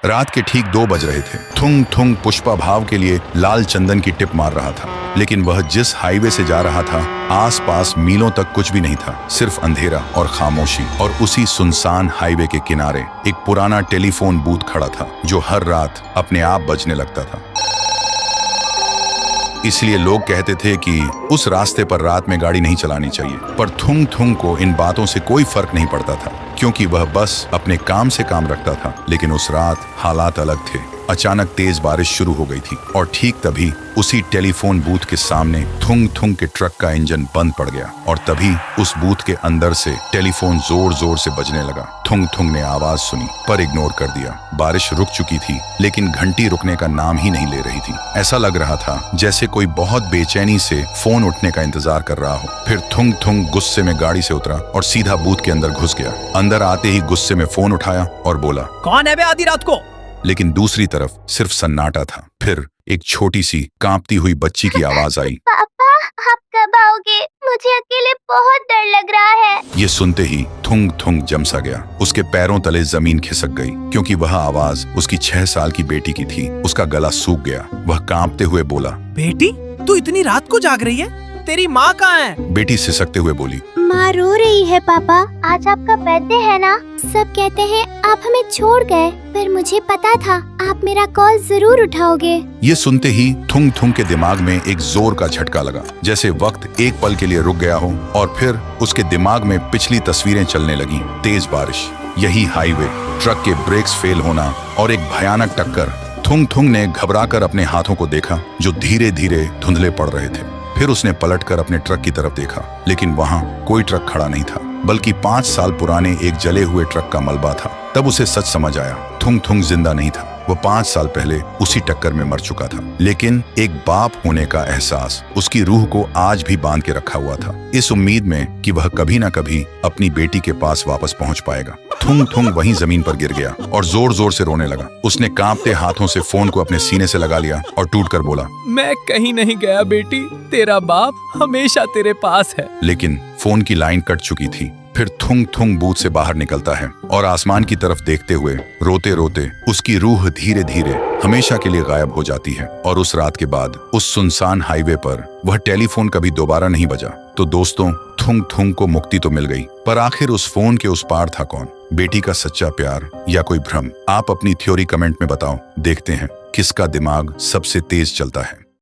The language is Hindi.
रात के ठीक 2 बज रहे थे। थुंग थुंग पुष्पा भाव के लिए लाल चंदन की टिप मार रहा था, लेकिन वह जिस हाईवे से जा रहा था आसपास मीलों तक कुछ भी नहीं था, सिर्फ अंधेरा और खामोशी। और उसी सुनसान हाईवे के किनारे एक पुराना टेलीफोन बूथ खड़ा था जो हर रात अपने आप बजने लगता था। इसलिए लोग कहते थे कि उस रास्ते पर रात में गाड़ी नहीं चलानी चाहिए। पर थुंग थुंग को इन बातों से कोई फर्क नहीं पड़ता था, क्योंकि वह बस अपने काम से काम रखता था। लेकिन उस रात हालात अलग थे। अचानक तेज बारिश शुरू हो गई थी और ठीक तभी उसी टेलीफोन बूथ के सामने थुंग थुंग के ट्रक का इंजन बंद पड़ गया और तभी उस बूथ के अंदर से टेलीफोन जोर जोर से बजने लगा। थुंग थुंग ने आवाज सुनी पर इग्नोर कर दिया। बारिश रुक चुकी थी, लेकिन घंटी रुकने का नाम ही नहीं ले रही थी। ऐसा लग रहा था जैसे कोई बहुत बेचैनी से फोन उठने का इंतजार कर रहा हो। फिर थुंग थुंग गुस्से में गाड़ी से उतरा और सीधा बूथ के अंदर घुस गया। अंदर आते ही गुस्से में फोन उठाया और बोला, कौन है बे आधी रात को? लेकिन दूसरी तरफ सिर्फ सन्नाटा था। फिर एक छोटी सी कांपती हुई बच्ची की आवाज आई, पापा आप कब आओगे? मुझे अकेले बहुत डर लग रहा है। ये सुनते ही थुंग थुंग जमसा गया। उसके पैरों तले जमीन खिसक गई, क्योंकि वह आवाज उसकी 6 साल की बेटी की थी। उसका गला सूख गया। वह कांपते हुए बोला, बेटी तू इतनी रात को जाग रही है? तेरी माँ कहाँ है? बेटी सिसकते हुए बोली, माँ रो रही है पापा। आज आपका बर्थडे है ना? सब कहते हैं आप हमें छोड़ गए, पर मुझे पता था आप मेरा कॉल जरूर उठाओगे। ये सुनते ही थुंग थुंग के दिमाग में एक जोर का झटका लगा, जैसे वक्त एक पल के लिए रुक गया हो। और फिर उसके दिमाग में पिछली तस्वीरें चलने लगी। तेज बारिश, यही हाईवे, ट्रक के ब्रेक्स फेल होना और एक भयानक टक्कर। थुंग थुंग ने घबराकर अपने हाथों को देखा जो धीरे धीरे धुंधले पड़ रहे थे। फिर उसने पलटकर अपने ट्रक की तरफ देखा, लेकिन वहां कोई ट्रक खड़ा नहीं था, बल्कि 5 साल पुराने एक जले हुए ट्रक का मलबा था। तब उसे सच समझ आया, थुंग थुंग जिंदा नहीं था। वो 5 साल पहले उसी टक्कर में मर चुका था। लेकिन एक बाप होने का एहसास उसकी रूह को आज भी बांध के रखा हुआ था, इस उम्मीद में कि वह कभी न कभी अपनी बेटी के पास वापस पहुंच पाएगा। थुंग थुंग वहीं जमीन पर गिर गया और जोर जोर से रोने लगा। उसने कांपते हाथों से फोन को अपने सीने से लगा लिया और टूटकर बोला, मैं कहीं नहीं गया बेटी, तेरा बाप हमेशा तेरे पास है। लेकिन फोन की लाइन कट चुकी थी। फिर थुंग थुंग बूथ से बाहर निकलता है और आसमान की तरफ देखते हुए रोते रोते उसकी रूह धीरे धीरे हमेशा के लिए गायब हो जाती है। और उस रात के बाद उस सुनसान हाईवे पर वह टेलीफोन कभी दोबारा नहीं बजा। तो दोस्तों, थुंग थुंग को मुक्ति तो मिल गई, पर आखिर उस फोन के उस पार था कौन? बेटी का सच्चा प्यार या कोई भ्रम? आप अपनी थ्योरी कमेंट में बताओ। देखते हैं किसका दिमाग सबसे तेज चलता है।